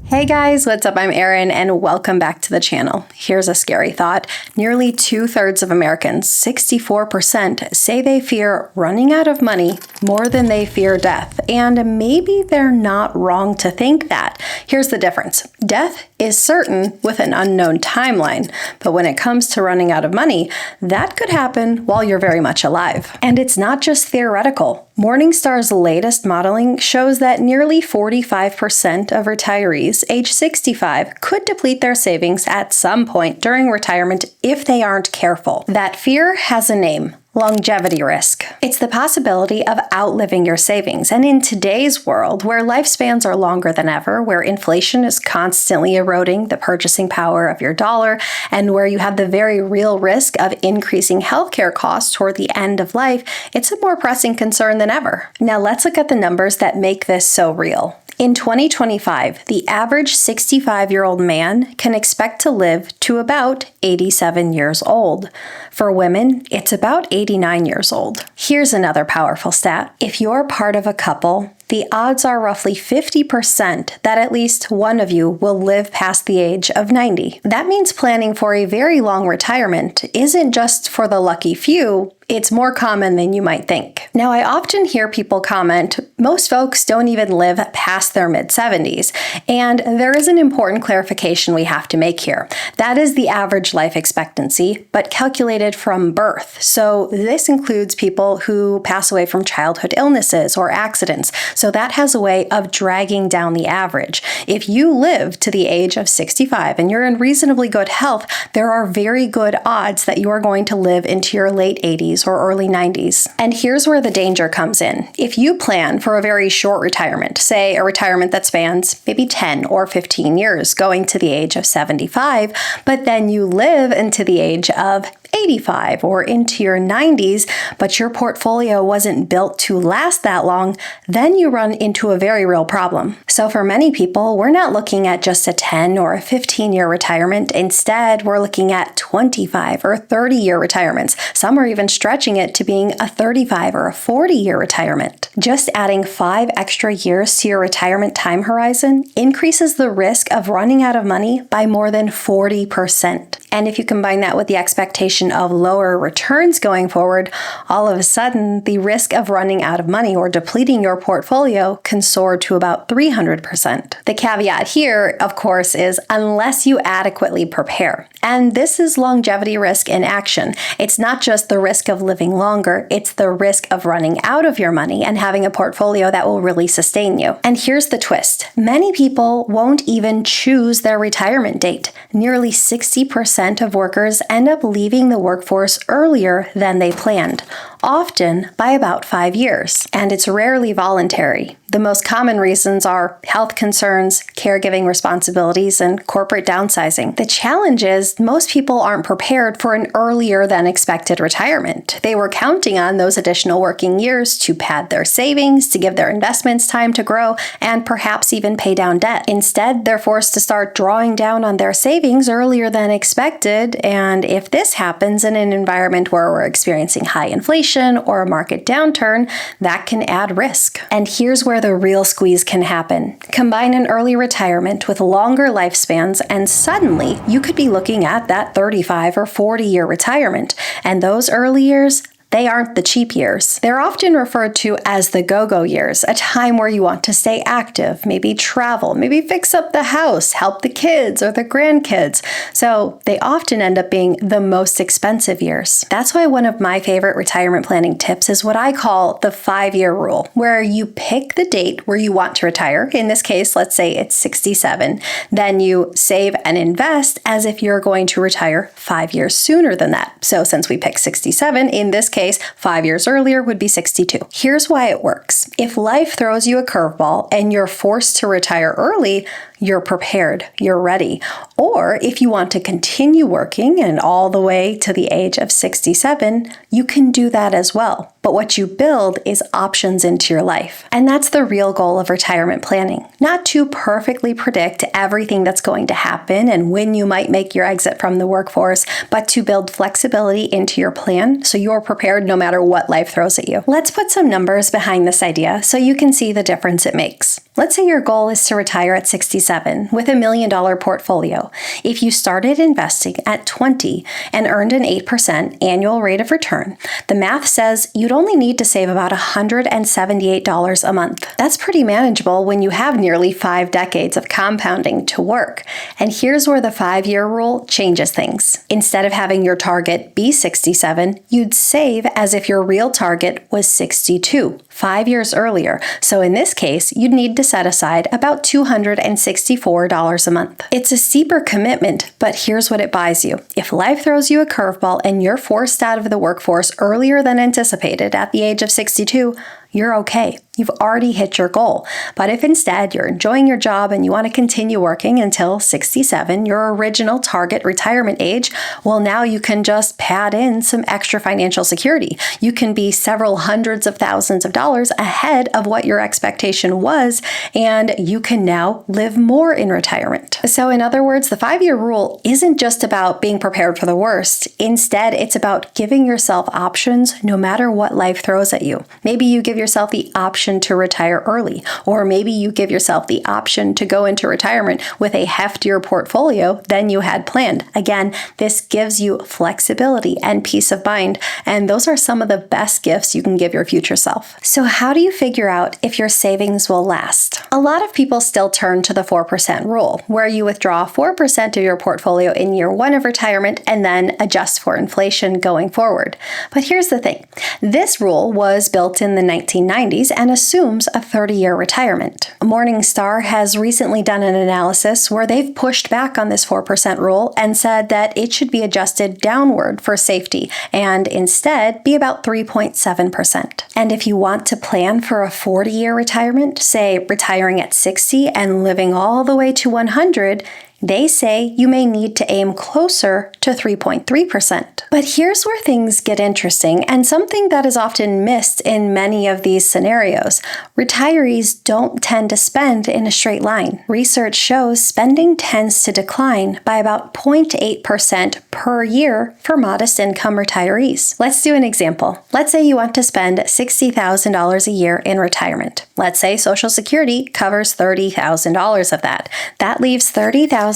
Hey guys, what's up? I'm Erin and welcome back to the channel. Here's a scary thought. Nearly 2/3 of Americans, 64%, say they fear running out of money more than they fear death. And maybe they're not wrong to think that. Here's the difference. Death is certain with an unknown timeline, but when it comes to running out of money, that could happen while you're very much alive. And it's not just theoretical. Morningstar's latest modeling shows that nearly 45% of retirees age 65 could deplete their savings at some point during retirement if they aren't careful. That fear has a name. Longevity risk. It's the possibility of outliving your savings. And in today's world, where lifespans are longer than ever, where inflation is constantly eroding the purchasing power of your dollar, and where you have the very real risk of increasing healthcare costs toward the end of life, it's a more pressing concern than ever. Now let's look at the numbers that make this so real. In 2025, the average 65-year-old man can expect to live to about 87 years old. For women, it's about 89 years old. Here's another powerful stat. If you're part of a couple, the odds are roughly 50% that at least one of you will live past the age of 90. That means planning for a very long retirement isn't just for the lucky few, it's more common than you might think. Now, I often hear people comment, most folks don't even live past their mid-70s. And there is an important clarification we have to make here. That is the average life expectancy, but calculated from birth. So this includes people who pass away from childhood illnesses or accidents. So that has a way of dragging down the average. If you live to the age of 65 and you're in reasonably good health, there are very good odds that you are going to live into your late 80s or early 90s. And here's where the danger comes in. If you plan for a very short retirement, say a retirement that spans maybe 10 or 15 years, going to the age of 75, but then you live into the age of 85 or into your 90s, but your portfolio wasn't built to last that long, then you run into a very real problem. So for many people, we're not looking at just a 10 or a 15-year retirement. Instead, we're looking at 25 or 30-year retirements. Some are even stretching it to being a 35 or a 40-year retirement. Just adding 5 extra years to your retirement time horizon increases the risk of running out of money by more than 40%. And if you combine that with the expectation of lower returns going forward, all of a sudden, the risk of running out of money or depleting your portfolio can soar to about 300%. The caveat here, of course, is unless you adequately prepare. And this is longevity risk in action. It's not just the risk of living longer, it's the risk of running out of your money and having a portfolio that will really sustain you. And here's the twist. Many people won't even choose their retirement date. Nearly 60% of workers end up leaving the workforce earlier than they planned, often by about 5 years. And it's rarely voluntary. The most common reasons are health concerns, caregiving responsibilities, and corporate downsizing. The challenge is most people aren't prepared for an earlier than expected retirement. They were counting on those additional working years to pad their savings, to give their investments time to grow, and perhaps even pay down debt. Instead, they're forced to start drawing down on their savings earlier than expected, and if this happens in an environment where we're experiencing high inflation or a market downturn, that can add risk. And here's where the real squeeze can happen. Combine an early retirement with longer lifespans, and suddenly you could be looking at that 35 or 40-year retirement. And those early years, they aren't the cheap years. They're often referred to as the go-go years, a time where you want to stay active, maybe travel, maybe fix up the house, help the kids or the grandkids. So they often end up being the most expensive years. That's why one of my favorite retirement planning tips is what I call the 5-year rule, where you pick the date where you want to retire. In this case, let's say it's 67. Then you save and invest as if you're going to retire 5 years sooner than that. So since we picked 67, in this case, 5 years earlier would be 62. Here's why it works. If life throws you a curveball and you're forced to retire early, you're prepared, you're ready. Or if you want to continue working and all the way to the age of 67, you can do that as well. But what you build is options into your life. And that's the real goal of retirement planning. Not to perfectly predict everything that's going to happen and when you might make your exit from the workforce, but to build flexibility into your plan so you're prepared no matter what life throws at you. Let's put some numbers behind this idea so you can see the difference it makes. Let's say your goal is to retire at 67 with $1 million portfolio. If you started investing at 20 and earned an 8% annual rate of return, the math says you'd only need to save about $178 a month. That's pretty manageable when you have nearly 5 decades of compounding to work. And here's where the 5-year rule changes things. Instead of having your target be 67, you'd save as if your real target was 62, 5 years earlier. So in this case, you'd need to set aside about $264 a month. It's a steeper commitment, but here's what it buys you. If life throws you a curveball and you're forced out of the workforce earlier than anticipated at the age of 62, you're okay. You've already hit your goal. But if instead you're enjoying your job and you want to continue working until 67, your original target retirement age, well, now you can just pad in some extra financial security. You can be several hundreds of thousands of dollars ahead of what your expectation was, and you can now live more in retirement. So in other words, the 5-year rule isn't just about being prepared for the worst. Instead, it's about giving yourself options no matter what life throws at you. Maybe you give yourself the option to retire early, or maybe you give yourself the option to go into retirement with a heftier portfolio than you had planned. Again, this gives you flexibility and peace of mind, and those are some of the best gifts you can give your future self. So how do you figure out if your savings will last? A lot of people still turn to the 4% rule, where you withdraw 4% of your portfolio in year 1 of retirement and then adjust for inflation going forward. But here's the thing. This rule was built in the 1990s and assumes a 30-year retirement. Morningstar has recently done an analysis where they've pushed back on this 4% rule and said that it should be adjusted downward for safety and instead be about 3.7%. And if you want to plan for a 40-year retirement, say retiring at 60 and living all the way to 100, they say you may need to aim closer to 3.3%. But here's where things get interesting and something that is often missed in many of these scenarios. Retirees don't tend to spend in a straight line. Research shows spending tends to decline by about 0.8% per year for modest income retirees. Let's do an example. Let's say you want to spend $60,000 a year in retirement. Let's say Social Security covers $30,000 of that. That leaves $30,000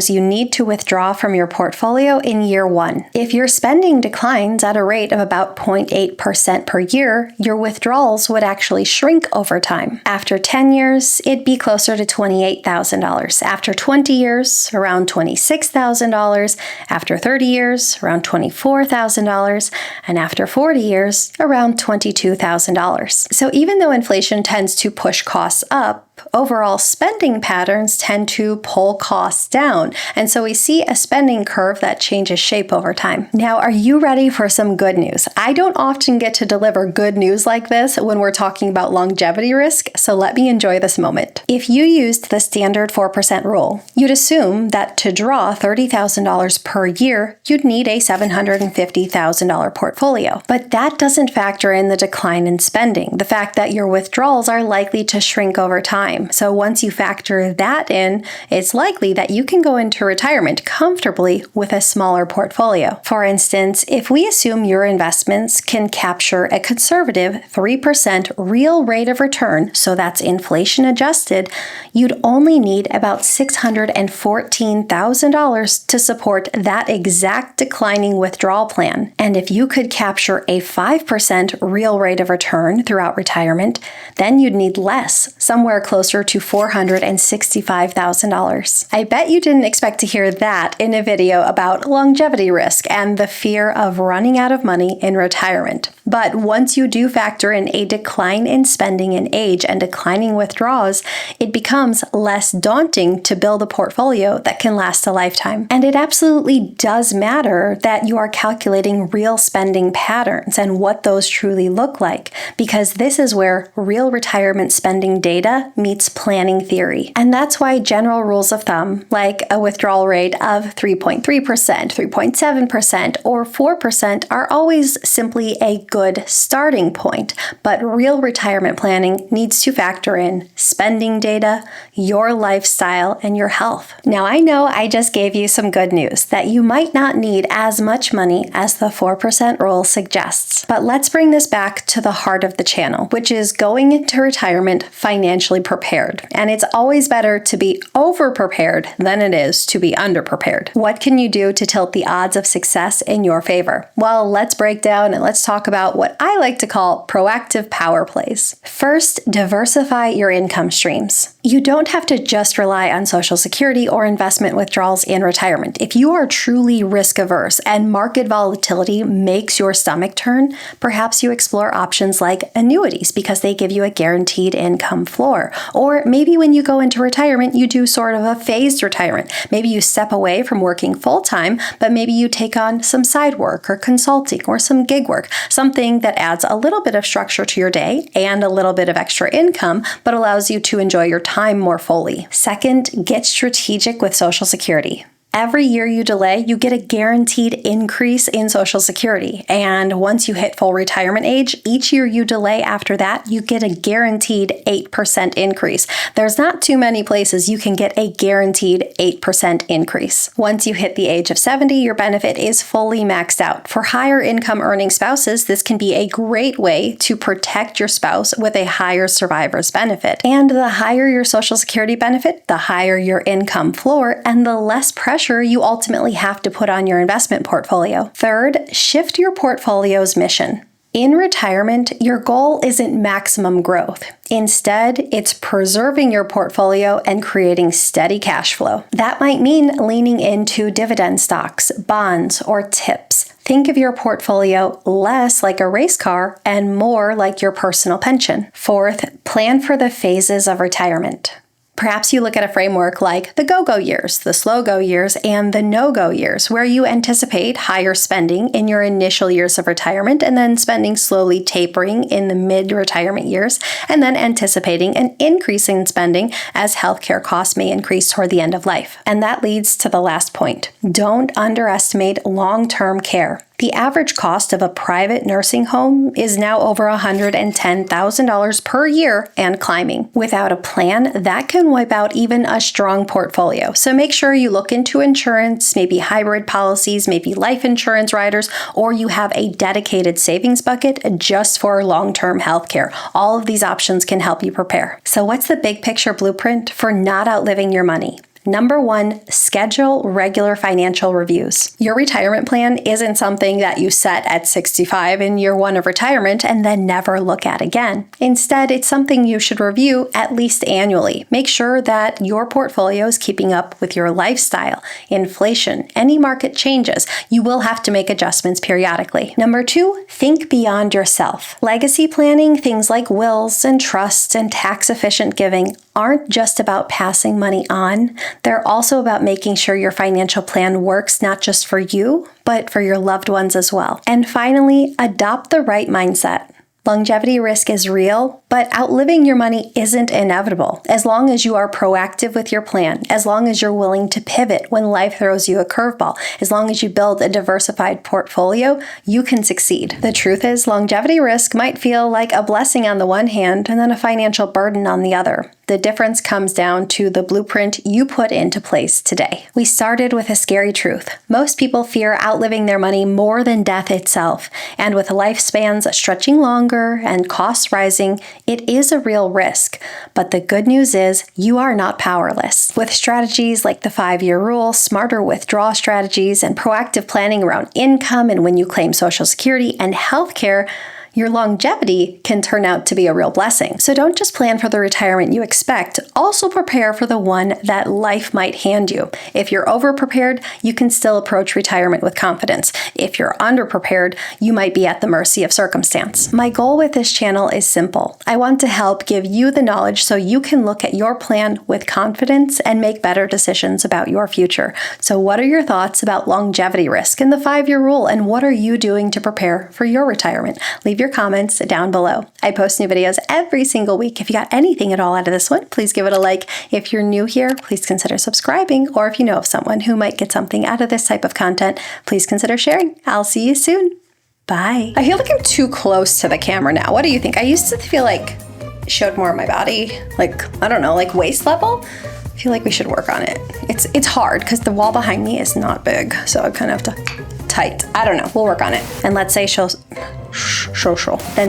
you need to withdraw from your portfolio in year 1. If your spending declines at a rate of about 0.8% per year, your withdrawals would actually shrink over time. After 10 years, it'd be closer to $28,000. After 20 years, around $26,000. After 30 years, around $24,000. And after 40 years, around $22,000. So even though inflation tends to push costs up, overall spending patterns tend to pull costs down. And so we see a spending curve that changes shape over time. Now, are you ready for some good news? I don't often get to deliver good news like this when we're talking about longevity risk, so let me enjoy this moment. If you used the standard 4% rule, you'd assume that to draw $30,000 per year, you'd need a $750,000 portfolio. But that doesn't factor in the decline in spending, the fact that your withdrawals are likely to shrink over time. So once you factor that in, it's likely that you can go into retirement comfortably with a smaller portfolio. For instance, if we assume your investments can capture a conservative 3% real rate of return, so that's inflation adjusted, you'd only need about $614,000 to support that exact declining withdrawal plan. And if you could capture a 5% real rate of return throughout retirement, then you'd need less, somewhere closer to $465,000. I bet you didn't expect to hear that in a video about longevity risk and the fear of running out of money in retirement. But once you do factor in a decline in spending in age and declining withdrawals, it becomes less daunting to build a portfolio that can last a lifetime. And it absolutely does matter that you are calculating real spending patterns and what those truly look like, because this is where real retirement spending data meets planning theory. And that's why general rules of thumb, like a withdrawal rate of 3.3%, 3.7%, or 4% are always simply a good starting point, but real retirement planning needs to factor in spending data, your lifestyle, and your health. Now, I know I just gave you some good news that you might not need as much money as the 4% rule suggests. But let's bring this back to the heart of the channel, which is going into retirement financially prepared. And it's always better to be over-prepared than it is to be under-prepared. What can you do to tilt the odds of success in your favor? Well, let's break down and let's talk about what I like to call proactive power plays. First, diversify your income streams. You don't have to just rely on Social Security or investment withdrawals in retirement. If you are truly risk averse and market volatility makes your stomach turn, perhaps you explore options like annuities because they give you a guaranteed income floor. Or maybe when you go into retirement, you do sort of a phased retirement. Maybe you step away from working full-time, but maybe you take on some side work or consulting or some gig work, something that adds a little bit of structure to your day and a little bit of extra income, but allows you to enjoy your time more fully. Second, get strategic with Social Security. Every year you delay, you get a guaranteed increase in Social Security. And once you hit full retirement age, each year you delay after that, you get a guaranteed 8% increase. There's not too many places you can get a guaranteed 8% increase. Once you hit the age of 70, your benefit is fully maxed out. For higher income earning spouses, this can be a great way to protect your spouse with a higher survivor's benefit. And the higher your Social Security benefit, the higher your income floor, and the less pressure you ultimately have to put on your investment portfolio. Third, shift your portfolio's mission. In retirement, your goal isn't maximum growth. Instead, it's preserving your portfolio and creating steady cash flow. That might mean leaning into dividend stocks, bonds, or tips. Think of your portfolio less like a race car and more like your personal pension. Fourth, plan for the phases of retirement. Perhaps you look at a framework like the go-go years, the slow-go years, and the no-go years, where you anticipate higher spending in your initial years of retirement and then spending slowly tapering in the mid-retirement years, and then anticipating an increase in spending as healthcare costs may increase toward the end of life. And that leads to the last point. Don't underestimate long-term care. The average cost of a private nursing home is now over $110,000 per year and climbing. Without a plan, that can wipe out even a strong portfolio. So make sure you look into insurance, maybe hybrid policies, maybe life insurance riders, or you have a dedicated savings bucket just for long-term healthcare. All of these options can help you prepare. So what's the big picture blueprint for not outliving your money? Number one, schedule regular financial reviews. Your retirement plan isn't something that you set at 65 in year one of retirement and then never look at again. Instead, it's something you should review at least annually. Make sure that your portfolio is keeping up with your lifestyle, inflation, any market changes. You will have to make adjustments periodically. Number two, think beyond yourself. Legacy planning, things like wills and trusts and tax-efficient giving aren't just about passing money on. They're also about making sure your financial plan works not just for you, but for your loved ones as well. And finally, adopt the right mindset. Longevity risk is real, but outliving your money isn't inevitable. As long as you are proactive with your plan, as long as you're willing to pivot when life throws you a curveball, as long as you build a diversified portfolio, you can succeed. The truth is, longevity risk might feel like a blessing on the one hand and then a financial burden on the other. The difference comes down to the blueprint you put into place today. We started with a scary truth. Most people fear outliving their money more than death itself. And with lifespans stretching longer and costs rising, it is a real risk. But the good news is you are not powerless. With strategies like the 5-year rule, smarter withdrawal strategies, and proactive planning around income and when you claim Social Security and healthcare, your longevity can turn out to be a real blessing. So don't just plan for the retirement you expect, also prepare for the one that life might hand you. If you're overprepared, you can still approach retirement with confidence. If you're underprepared, you might be at the mercy of circumstance. My goal with this channel is simple. I want to help give you the knowledge so you can look at your plan with confidence and make better decisions about your future. So what are your thoughts about longevity risk and the 5-year rule, and what are you doing to prepare for your retirement? Leave your comments down below. I post new videos every single week. If you got anything at all out of this one, please give it a like. If you're new here, please consider subscribing, or if you know of someone who might get something out of this type of content, please consider sharing. I'll see you soon. Bye. I feel like I'm too close to the camera now. What do you think? I used to feel like it showed more of my body, like, I don't know, like waist level. I feel like we should work on it. It's hard because the wall behind me is not big, so I kind of have to tight. I don't know, we'll work on it. And let's say then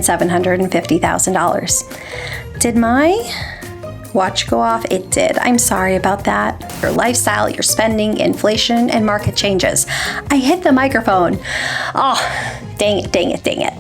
$750,000. Did my watch go off? It did. I'm sorry about that. Your lifestyle, your spending, inflation, and market changes. I hit the microphone. Oh, dang it, dang it, dang it.